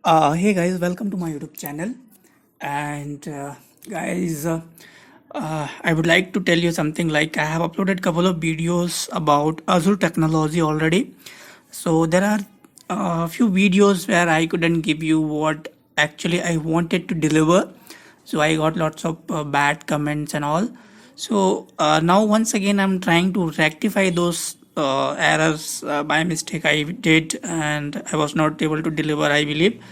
Hey guys, welcome to my YouTube channel. And guys, I would like to tell you something like I have uploaded couple of videos about Azure technology already. So there are a few videos where I couldn't give you what actually I wanted to deliver. So I got lots of bad comments and all. So now once again I'm trying to rectify those errors by mistake I did, and I was not able to deliver, I believe,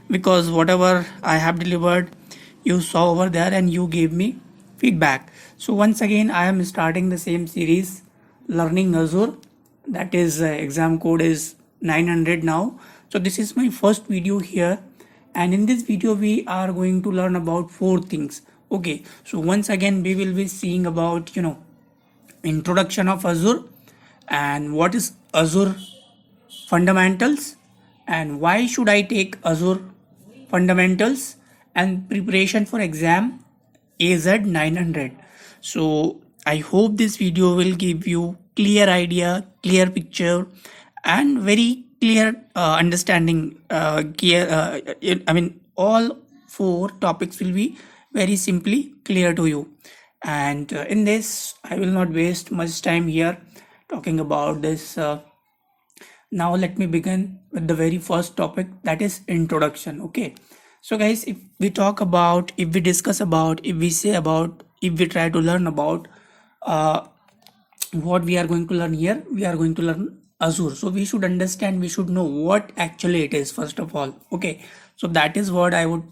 because whatever I have delivered you saw over there and you gave me feedback. So once again I am starting the same series, learning Azure. That is exam code is 900 now. So this is my first video here, and in this video we are going to learn about four things. Okay, so once again we will be seeing about introduction of Azure, and what is Azure fundamentals, and why should I take Azure fundamentals, and preparation for exam AZ 900. So I hope this video will give you clear idea, clear picture, and very clear understanding. I mean, all four topics will be very simply clear to you. And in this, I will not waste much time here talking about this. Now let me begin with the very first topic, that is introduction. Okay, so guys, if we talk about, if we discuss about, if we say about, if we try to learn about uh, what we are going to learn here, we are going to learn Azure. So we should understand, we should know what actually it is first of all. Okay, so that is what I will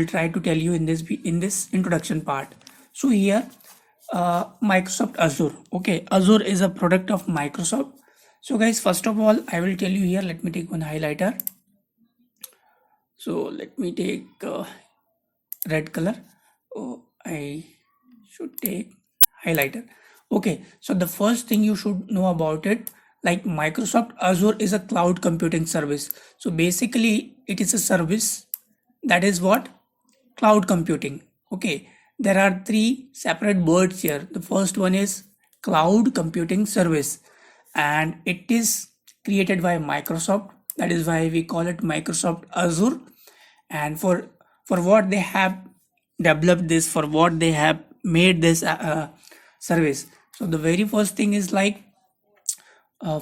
try to tell you in this introduction part. So here, Microsoft Azure. Okay, Azure is a product of Microsoft. So guys, first of all, I will tell you here. Let me take one highlighter. So let me take red color. Oh, I should take highlighter. Okay, so the first thing you should know about it, like Microsoft Azure is a cloud computing service. So basically, it is a service that is what? Cloud computing. Okay, there are three separate words here. The first one is cloud computing service, and it is created by Microsoft. That is why we call it Microsoft Azure. And for what they have developed this, for what they have made this service. So the very first thing is like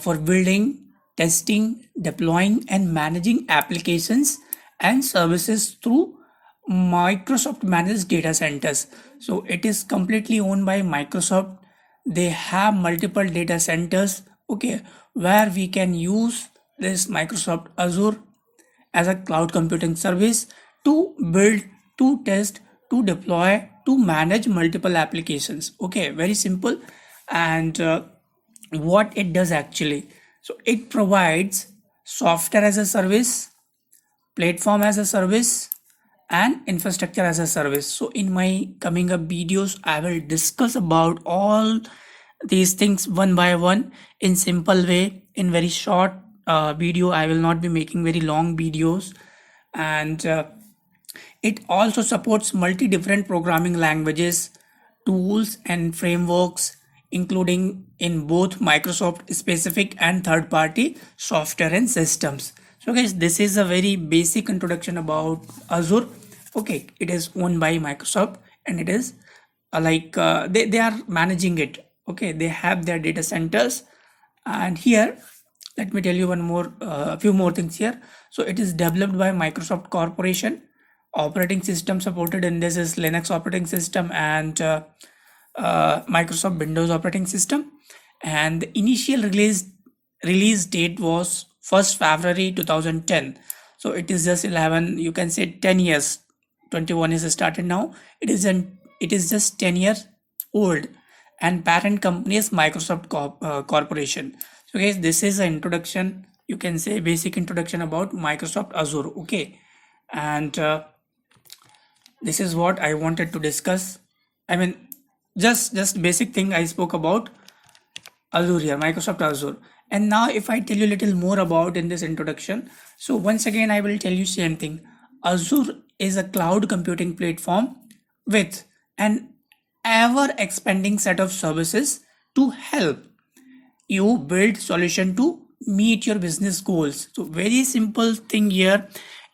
for building, testing, deploying, and managing applications and services through Microsoft managed data centers. So it is completely owned by Microsoft. They have multiple data centers, okay, where we can use this Microsoft Azure as a cloud computing service to build, to test, to deploy, to manage multiple applications. Okay, very simple. And what it does actually, so it provides software as a service, platform as a service, and infrastructure as a service. So in my coming up videos I will discuss about all these things one by one in simple way, in very short video. I will not be making very long videos. And it also supports multi different programming languages, tools, and frameworks, including in both Microsoft specific and third party software and systems. So guys, this is a very basic introduction about Azure. Okay, it is owned by Microsoft, and it is they are managing it. Okay, they have their data centers. And here, let me tell you one more few more things here. So it is developed by Microsoft Corporation. Operating system supported in this is Linux operating system and Microsoft Windows operating system. And the initial release date was 1st February 2010. So it is just 11, you can say 10 years. 21 is started now. It is just 10 years old, and parent company is Microsoft Corporation. So guys, this is an introduction, you can say basic introduction about Microsoft Azure. Okay, and this is what I wanted to discuss. I mean, just basic thing I spoke about Azure here, Microsoft Azure. And now if I tell you a little more about in this introduction, so once again I will tell you same thing. Azure is a cloud computing platform with an ever expanding set of services to help you build solution to meet your business goals. So very simple thing here.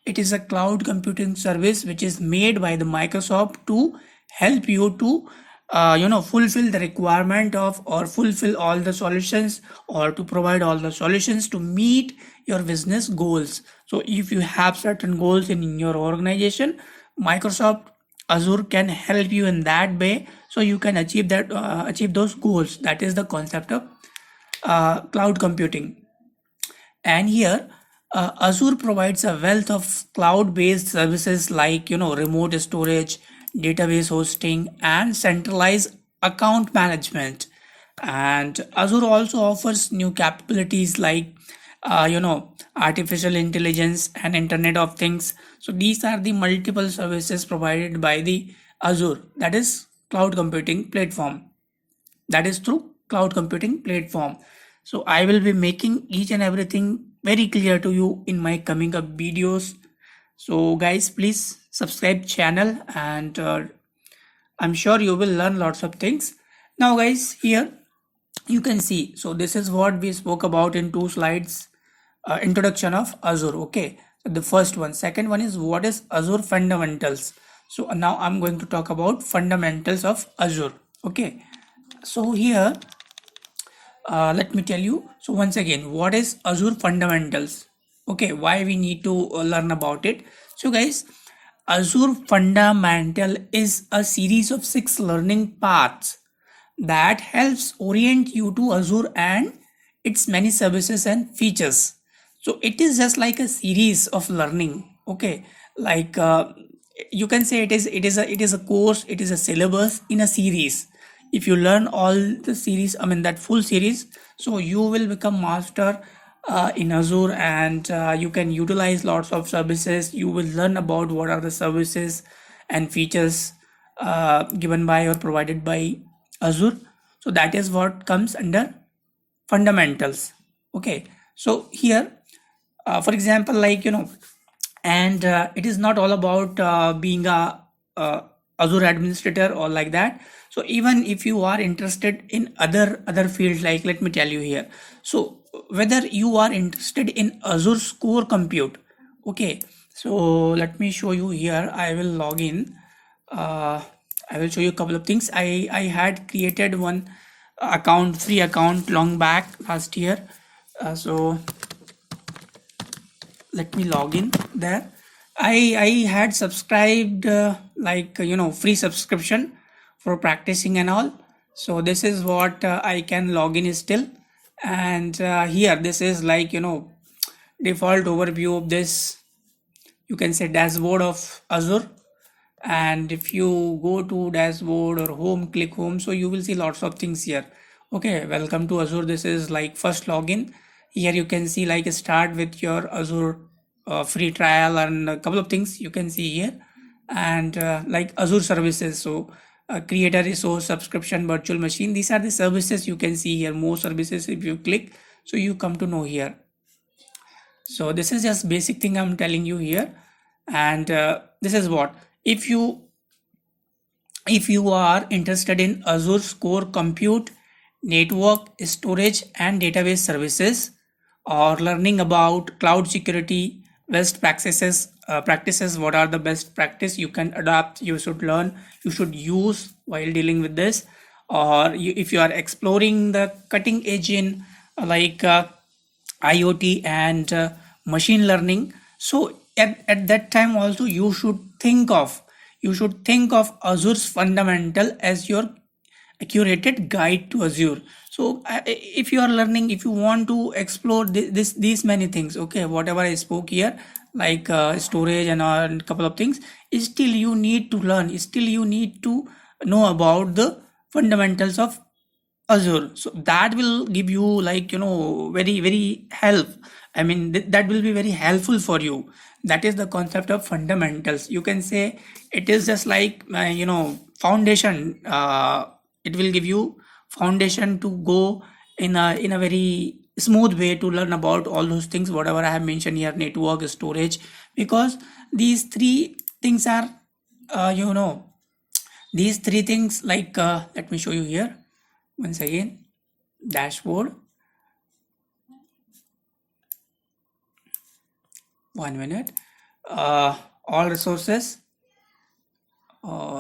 It is a cloud computing service which is made by the Microsoft to help you to fulfill the requirement of, or fulfill all the solutions, or to provide all the solutions to meet your business goals. So if you have certain goals in your organization, Microsoft Azure can help you in that way, so you can achieve that, achieve those goals. That is the concept of cloud computing. And here Azure provides a wealth of cloud-based services like remote storage, database hosting, and centralized account management. And Azure also offers new capabilities like artificial intelligence and Internet of Things. So these are the multiple services provided by the Azure, that is cloud computing platform, that is through cloud computing platform. So I will be making each and everything very clear to you in my coming up videos. So guys, please subscribe channel, and I'm sure you will learn lots of things. Now guys, here you can see, so this is what we spoke about in 2 slides. Introduction of Azure. Okay, so the first one. Second one is what is Azure fundamentals. So now I'm going to talk about fundamentals of Azure. Okay, so here let me tell you. So once again, what is Azure fundamentals? Okay, why we need to learn about it. So guys, Azure fundamental is a series of 6 learning paths that helps orient you to Azure and its many services and features. So it is just like a series of learning. Okay, like you can say it is a course, it is a syllabus in a series. If you learn all the series, I mean that full series, so you will become master in Azure, and you can utilize lots of services. You will learn about what are the services and features given by or provided by Azure. So that is what comes under fundamentals. Okay, so here for example, like and it is not all about being a Azure administrator or like that. So even if you are interested in other fields, like let me tell you here, so whether you are interested in Azure's core compute. Okay, so let me show you here. I will log in. I will show you a couple of things. I had created one account, free account, long back last year. So let me log in there. I had subscribed like free subscription for practicing and all. So this is what I can log in still. And here this is like default overview of this, you can say, dashboard of Azure. And if you go to dashboard or home, click home, so you will see lots of things here. Okay, welcome to Azure. This is like first login. Here you can see like start with your Azure free trial and a couple of things you can see here. And like Azure services, so create a resource, subscription, virtual machine, these are the services you can see here. More services, if you click, so you come to know here. So this is just basic thing I'm telling you here. And this is what, if you are interested in Azure's core compute, network, storage, and database services, or learning about cloud security, best practices, what are the best practice you can adopt, you should learn, you should use while dealing with this, or if you are exploring the cutting edge in like IoT and machine learning, so at that time also you should think of Azure's fundamental as your curated guide to Azure. So if you are learning, if you want to explore these many things, okay, whatever I spoke here, like storage and a couple of things, still you need to learn, still you need to know about the fundamentals of Azure. So that will give you like very help. I mean that will be very helpful for you. That is the concept of fundamentals. You can say it is just like foundation. It will give you foundation to go in a very smooth way to learn about all those things whatever I have mentioned here, network, storage, because these three things are these three things like let me show you here once again, dashboard, 1 minute. all resources.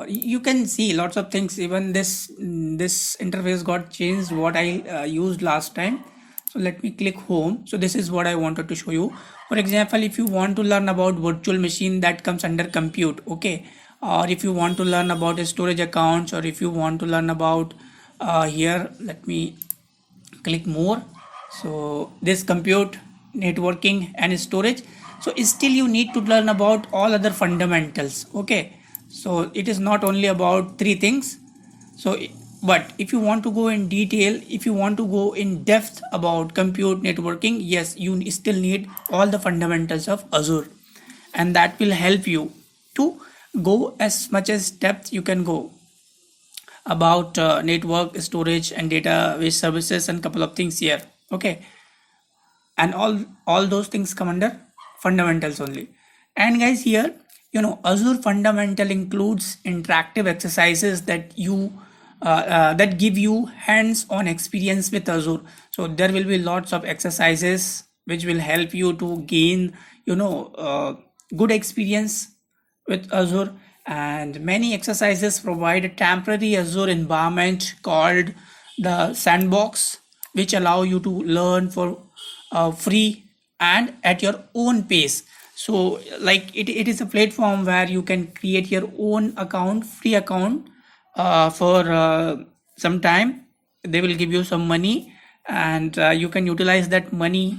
You can see lots of things. Even this interface got changed what I used last time. So let me click home. So this is what I wanted to show you. For example, if you want to learn about virtual machine, that comes under compute, okay? Or if you want to learn about storage accounts, or if you want to learn about here, let me click more. So this compute, networking and storage. So still you need to learn about all other fundamentals, okay? So it is not only about three things. So but if you want to go in detail, if you want to go in depth about compute, networking, yes, you still need all the fundamentals of Azure, and that will help you to go as much as depth you can go about network, storage and database services, and couple of things here, okay? And all those things come under fundamentals only. And guys, here, Azure fundamental includes interactive exercises that you that give you hands-on experience with Azure. So there will be lots of exercises which will help you to gain good experience with Azure. And many exercises provide a temporary Azure environment called the sandbox, which allow you to learn for free and at your own pace. So like it is a platform where you can create your own account, free account, for some time. They will give you some money, and you can utilize that money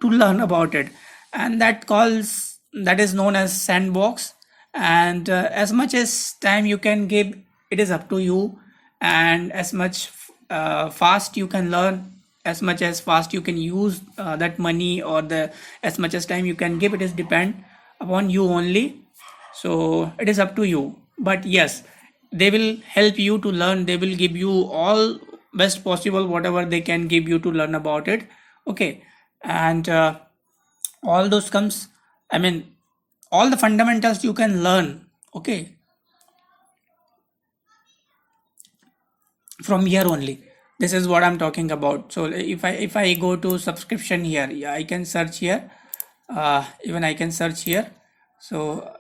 to learn about it. And that is known as sandbox. And as much as time you can give, it is up to you. And as much fast you can learn, as much as fast you can use that money, or the as much as time you can give, it is depend upon you only. So it is up to you. But yes, they will help you to learn. They will give you all best possible whatever they can give you to learn about it, okay? And all those comes, I mean, all the fundamentals you can learn, okay, from here only. This is what I'm talking about. So if I go to subscription here, yeah, I can search here. Even I can search here. So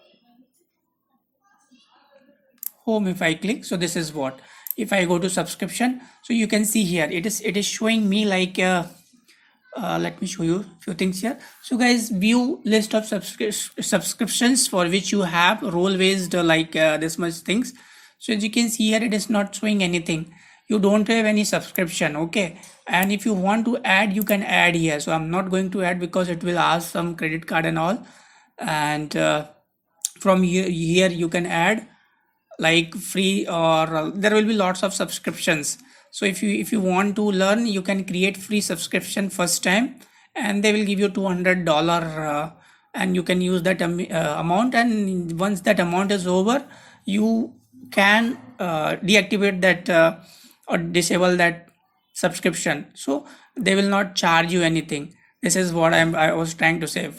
home, if I click, so this is what, if I go to subscription, so you can see here it is showing me like let me show you a few things here. So guys, view list of subscriptions for which you have role based like this much things. So as you can see here, it is not showing anything. You don't have any subscription, okay? And if you want to add, you can add here. So I'm not going to add because it will ask some credit card and all. And from here you can add like free, or there will be lots of subscriptions. So if you want to learn, you can create free subscription first time, and they will give you $200, and you can use that amount. And once that amount is over, you can deactivate that or disable that subscription. So they will not charge you anything. This is what I was trying to say.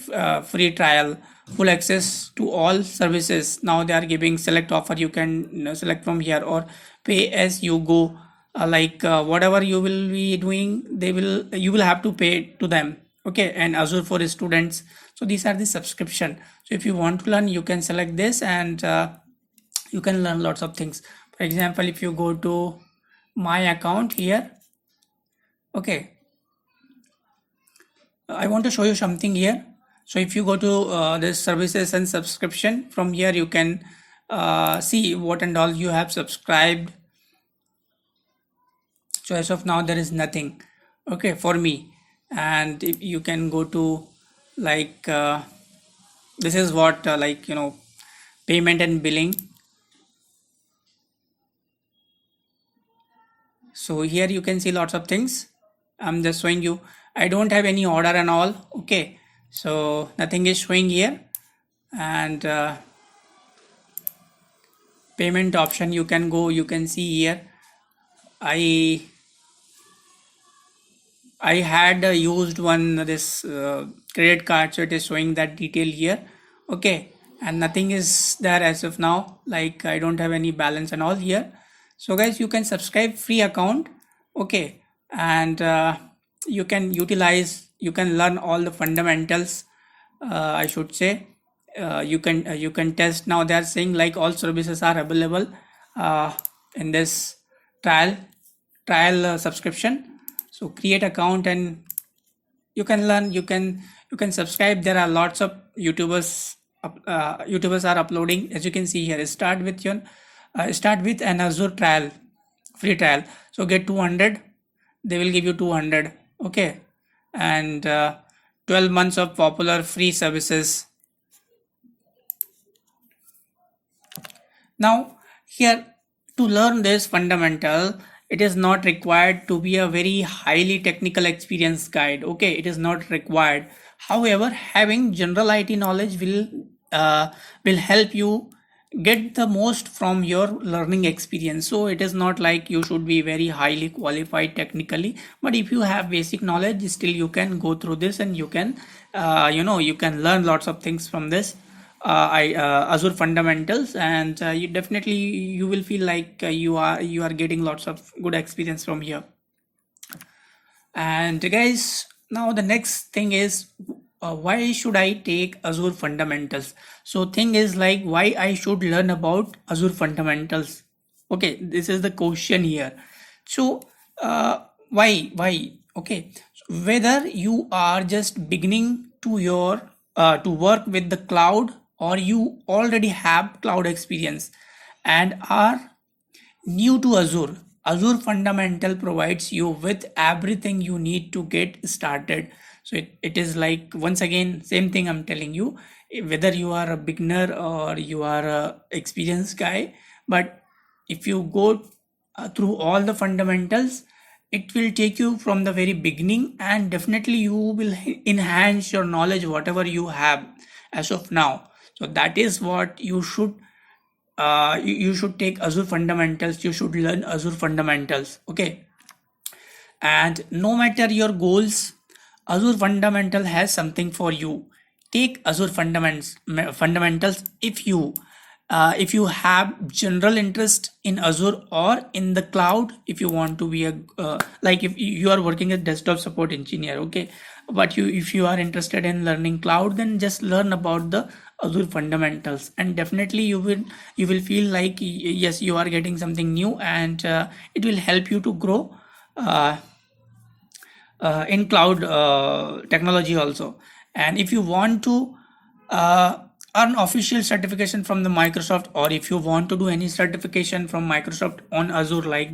Free trial, full access to all services. Now they are giving select offer. You can select from here, or pay as you go. Like whatever you will be doing, you will have to pay to them. Okay, and Azure for students. So these are the subscription. So if you want to learn, you can select this, and you can learn lots of things. For example, if you go to my account here, okay, I want to show you something here. So if you go to this services and subscription, from here you can see what and all you have subscribed. So as of now, there is nothing, okay, for me. And if you can go to like this is what like payment and billing. So here you can see lots of things. I'm just showing you. I don't have any order and all, okay? So nothing is showing here. And payment option, you can go, you can see here. I had used this credit card, so it is showing that detail here, okay? And nothing is there as of now, like I don't have any balance and all here. So guys, you can subscribe free account, okay? And you can utilize, you can learn all the fundamentals, I should say. you can test. Now they are saying like all services are available in this trial subscription. So create account and you can learn. You can subscribe. There are lots of youtubers are uploading, as you can see here. Start with an Azure trial, free trial. So get 200, they will give you 200. Okay. And 12 months of popular free services. Now here, to learn this fundamental, it is not required to be a very highly technical experienced guide. Okay, it is not required. However, having general IT knowledge will help you get the most from your learning experience. So it is not like you should be very highly qualified technically, but if you have basic knowledge, still you can go through this and you can you can learn lots of things from this Azure fundamentals, and you will feel like you are getting lots of good experience from here. And guys, now the next thing is, why should I take Azure fundamentals? So thing is like, why I should learn about Azure fundamentals? Okay, this is the question here. So why? Okay, so whether you are just beginning to work with the cloud, or you already have cloud experience and are new to Azure, Azure Fundamental provides you with everything you need to get started. So it is like, once again, same thing I'm telling you, whether you are a beginner or you are a experienced guy, but if you go through all the fundamentals, it will take you from the very beginning, and definitely you will enhance your knowledge whatever you have as of now. So that is what you should you should take Azure fundamentals. You should learn Azure fundamentals. Okay. And no matter your goals, Azure fundamental has something for you. Take Azure fundamentals if you have general interest in Azure or in the cloud. If you want to be a like, if you are working as desktop support engineer, okay, but if you are interested in learning cloud, then just learn about the Azure fundamentals, and definitely you will feel like, yes, you are getting something new, and it will help you to grow uh, in cloud technology also. And if you want to uh, earn official certification from the Microsoft, or if you want to do any certification from Microsoft on Azure, like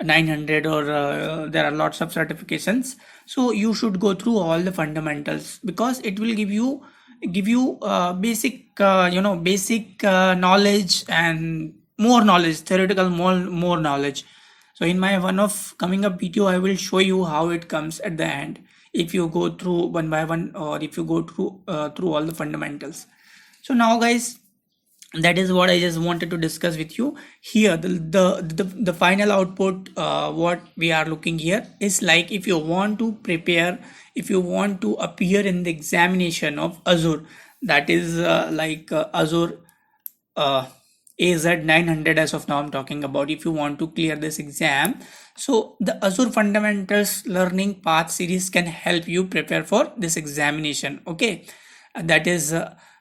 900, or there are lots of certifications, so you should go through all the fundamentals, because it will give you basic basic knowledge, and more knowledge, theoretical, more knowledge. So in my one of coming up video, I will show you how it comes at the end, if you go through one by one, or if you go through all the fundamentals. So now guys, that is what I just wanted to discuss with you here. The final output, what we are looking here is like, if you want to prepare, if you want to appear in the examination of Azure, that is Azure AZ 900, as of now I'm talking about. If you want to clear this exam, so the Azure Fundamentals Learning Path series can help you prepare for this examination. Okay, that is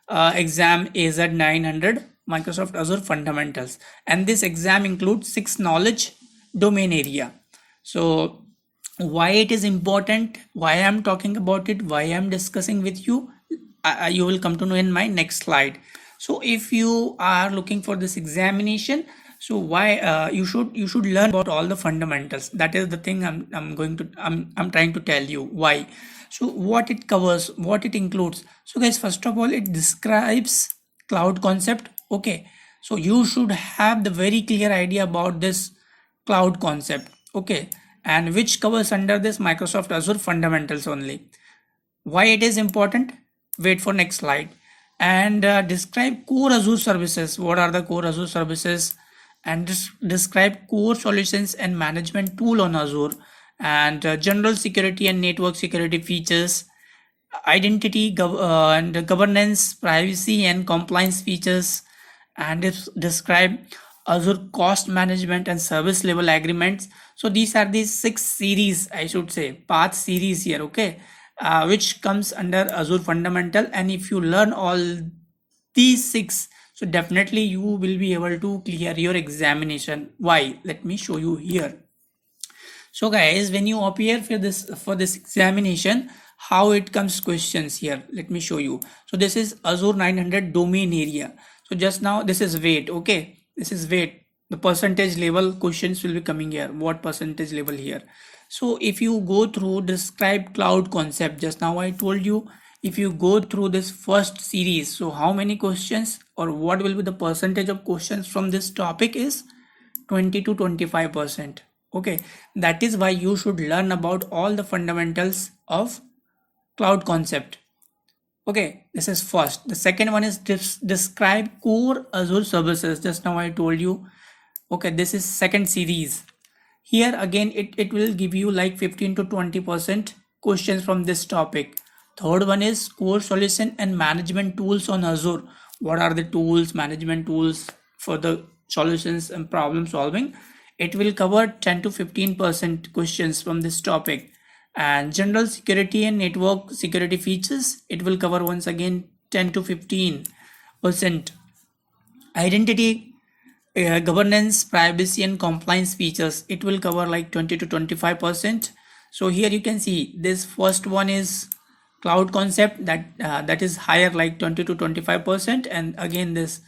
exam AZ 900 Microsoft Azure Fundamentals, and this exam includes 6 knowledge domain area. So why it is important, why I'm talking about it, why I'm discussing with you, you will come to know in my next slide. So if you are looking for this examination, so why you should learn about all the fundamentals. That is the thing I'm trying to tell you why. So what it covers, what it includes. So guys, first of all, it describes cloud concept. Okay, so you should have the very clear idea about this cloud concept. Okay, and which covers under this Microsoft Azure fundamentals only. Why it is important? Wait for next slide. And describe core Azure services. What are the core Azure services? And describe core solutions and management tool on Azure, and general security and network security features, identity and governance, privacy and compliance features, and describe Azure cost management and service level agreements. So these are the 6 series, I should say, path series here. Okay, which comes under Azure fundamental, and if you learn all these 6, so definitely you will be able to clear your examination. Why? Let me show you here. So guys, when you appear for this examination, how it comes questions here, let me show you. So this is Azure 900 domain area. So just now this is weight. Okay, this is weight. The percentage level questions will be coming here. What percentage level here? So if you go through describe cloud concept, just now I told you, if you go through this first series, so how many questions or what will be the percentage of questions from this topic is 20 to 25%. Okay, that is why you should learn about all the fundamentals of cloud concept. Okay, this is first. The second one is describe core Azure services. Just now I told you. Okay, this is second series. Here again it will give you like 15 to 20% questions from this topic. Third one is core solution and management tools on Azure. What are the tools, management tools for the solutions and problem solving? It will cover 10 to 15% questions from this topic. And general security and network security features, it will cover once again 10 to 15%. Identity, governance, privacy and compliance features, it will cover like 20 to 25%. So here you can see this first one is cloud concept, that is higher like 20 to 25%, and again this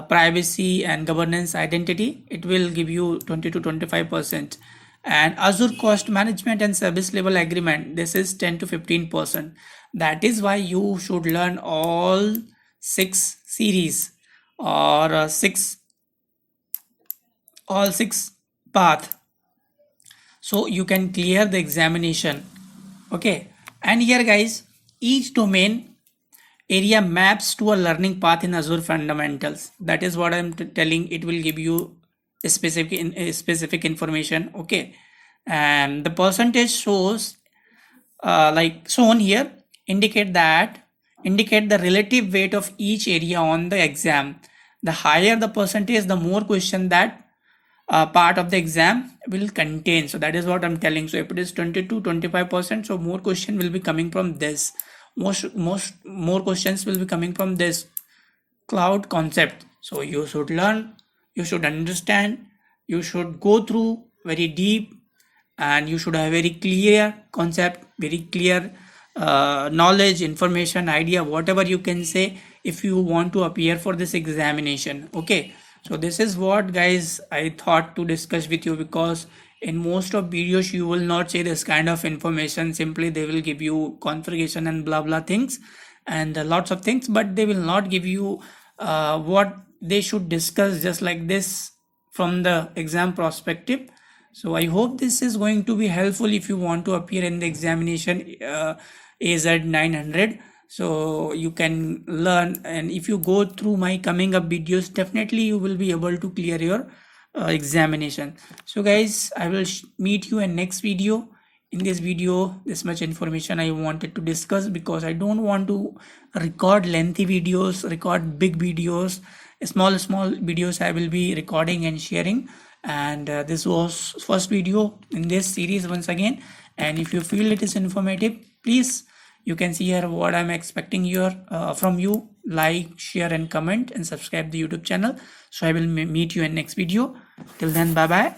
privacy and governance identity, it will give you 20 to 25%. And Azure cost management and service level agreement, this is 10 to 15%. That is why you should learn all 6 series or all 6 path, so you can clear the examination. Okay, and here guys, each domain area maps to a learning path in Azure fundamentals. That is what I'm telling. It will give you a specific information. Okay, and the percentage shows like shown here indicate the relative weight of each area on the exam. The higher the percentage, the more question that part of the exam will contain. So that is what I'm telling. So if it is 20 to 25%, so more question will be coming from this. More questions will be coming from this cloud concept. So you should learn, you should understand, you should go through very deep, and you should have very clear concept, very clear knowledge, information, idea, whatever you can say, if you want to appear for this examination. Okay, so this is what guys I thought to discuss with you, because in most of videos you will not say this kind of information. Simply they will give you configuration and blah blah things and lots of things, but they will not give you what they should discuss just like this from the exam perspective. So I hope this is going to be helpful if you want to appear in the examination AZ 900. So you can learn, and if you go through my coming up videos, definitely you will be able to clear your examination. So guys, I will meet you in next video. In this video, this much information I wanted to discuss, because I don't want to record lengthy videos, record big videos. Small videos I will be recording and sharing. And this was first video in this series once again. And if you feel it is informative, please, you can see here what I'm expecting here from you. Like, share and comment and subscribe the YouTube channel. So I will meet you in next video. Till then, bye bye.